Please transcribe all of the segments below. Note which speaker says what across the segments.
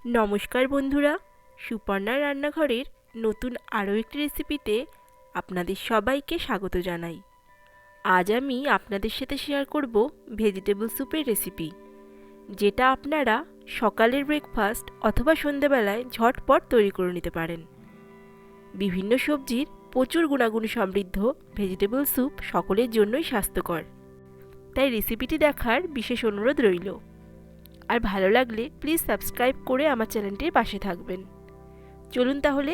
Speaker 1: নমস্কার বন্ধুরা, সুপর্ণা রান্নাঘরের নতুন আরও একটি রেসিপিতে আপনাদের সবাইকে স্বাগত জানাই। আজ আমি আপনাদের সাথে শেয়ার করব ভেজিটেবল স্যুপের রেসিপি, যেটা আপনারা সকালের ব্রেকফাস্ট অথবা সন্ধ্যাবেলায় ঝটপট তৈরি করে নিতে পারেন। বিভিন্ন সবজির প্রচুর গুণাগুণ সমৃদ্ধ ভেজিটেবল স্যুপ সকলের জন্যই স্বাস্থ্যকর, তাই রেসিপিটি দেখার বিশেষ অনুরোধ রইল। আর ভালো লাগলে প্লিজ সাবস্ক্রাইব করে আমার চ্যানেলটির পাশে থাকবেন। চলুন তাহলে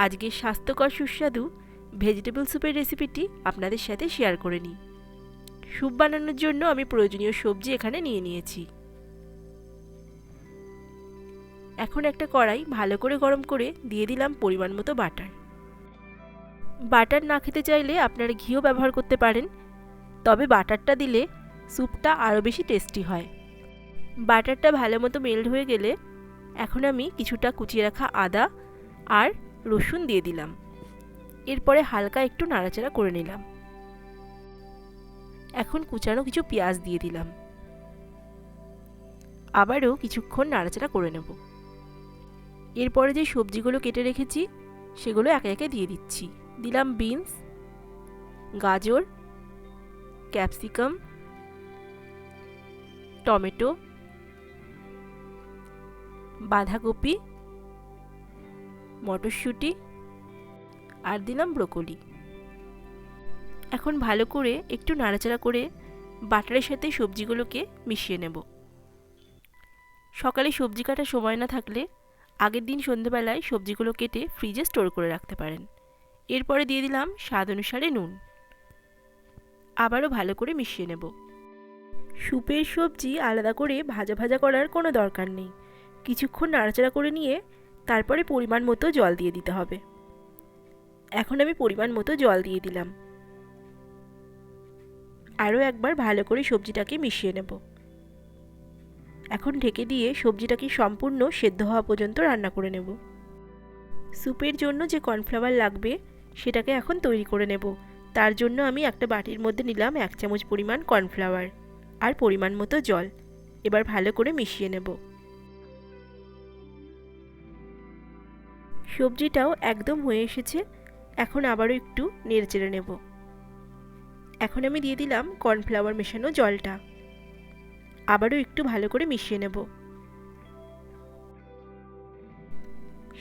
Speaker 1: আজকের স্বাস্থ্যকর সুস্বাদু ভেজিটেবল স্যুপের রেসিপিটি আপনাদের সাথে শেয়ার করে নিই। স্যুপ বানানোর জন্য আমি প্রয়োজনীয় সবজি এখানে নিয়ে নিয়েছি। এখন একটা কড়াই ভালো করে গরম করে দিয়ে দিলাম পরিমাণ মতো বাটার। বাটার না খেতে চাইলে আপনারা ঘিও ব্যবহার করতে পারেন, তবে বাটারটা দিলে স্যুপটা আরও বেশি টেস্টি হয়। বাটারটা ভালো মতো মেল্ট হয়ে গেলে এখন আমি কিছুটা কুচিয়ে রাখা আদা আর রসুন দিয়ে দিলাম। এরপরে হালকা একটু নাড়াচাড়া করে নিলাম। এখন কুচানো কিছু পেঁয়াজ দিয়ে দিলাম। আবারও কিছুক্ষণ নাড়াচাড়া করে নেব। এরপরে যে সবজিগুলো কেটে রেখেছি সেগুলো একে একে দিয়ে দিচ্ছি। দিলাম বিনস, গাজর, ক্যাপসিকাম, টমেটো, বাঁধাকপি, মটরশুঁটি আর দিলাম ব্রোকলি। এখন ভালো করে একটু নাড়াচাড়া করে বাটারের সাথে সবজিগুলোকে মিশিয়ে নেব। সকালে সবজি কাটার সময় না থাকলে আগের দিন সন্ধ্যেবেলায় সবজিগুলো কেটে ফ্রিজে স্টোর করে রাখতে পারেন। এরপরে দিয়ে দিলাম স্বাদ অনুসারে নুন। আবারও ভালো করে মিশিয়ে নেব। স্যুপের সবজি আলাদা করে ভাজা ভাজা করার কোনো দরকার নেই। কিছুক্ষণ নাড়াচাড়া করে নিয়ে তারপরে পরিমাণ মতো জল দিয়ে দিতে হবে। এখন আমি পরিমাণ মতো জল দিয়ে দিলাম। আরও একবার ভালো করে সবজিটাকে মিশিয়ে নেব। এখন ঢেকে দিয়ে সবজিটাকে সম্পূর্ণ সেদ্ধ হওয়া পর্যন্ত রান্না করে নেব। স্যুপের জন্য যে কর্নফ্লাওয়ার লাগবে সেটাকে এখন তৈরি করে নেব। তার জন্য আমি একটা বাটির মধ্যে নিলাম 1 চামচ পরিমাণ কর্নফ্লাওয়ার আর পরিমাণ মতো জল। এবার ভালো করে মিশিয়ে নেব। সবজিটাও একদম হয়ে এসেছে। এখন আবারও একটু নেড়েচেড়ে নেব। এখন আমি দিয়ে দিলাম কর্নফ্লাওয়ার মেশানো জলটা। আবারও একটু ভালো করে মিশিয়ে নেব।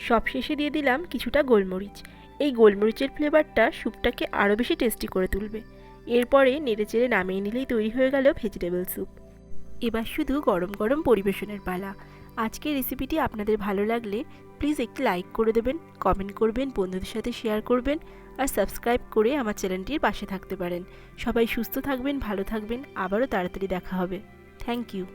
Speaker 1: সবশেষে দিয়ে দিলাম কিছুটা গোলমরিচ। এই গোলমরিচের ফ্লেভারটা স্যুপটাকে আরও বেশি টেস্টি করে তুলবে। এরপরে নেড়েচেড়ে নামিয়ে নিলেই তৈরি হয়ে গেল ভেজিটেবল স্যুপ। এবার শুধু গরম গরম পরিবেশনের পালা। আজকের রেসিপিটি আপনাদের ভালো লাগলে প্লিজ একটি লাইক করে দেবেন, কমেন্ট করবেন, বন্ধুদের সাথে শেয়ার করবেন আর সাবস্ক্রাইব করে আমার চ্যানেলটির পাশে থাকতে পারেন। সবাই সুস্থ থাকবেন, ভালো থাকবেন। আবারও তাড়াতাড়ি দেখা হবে। Thank you.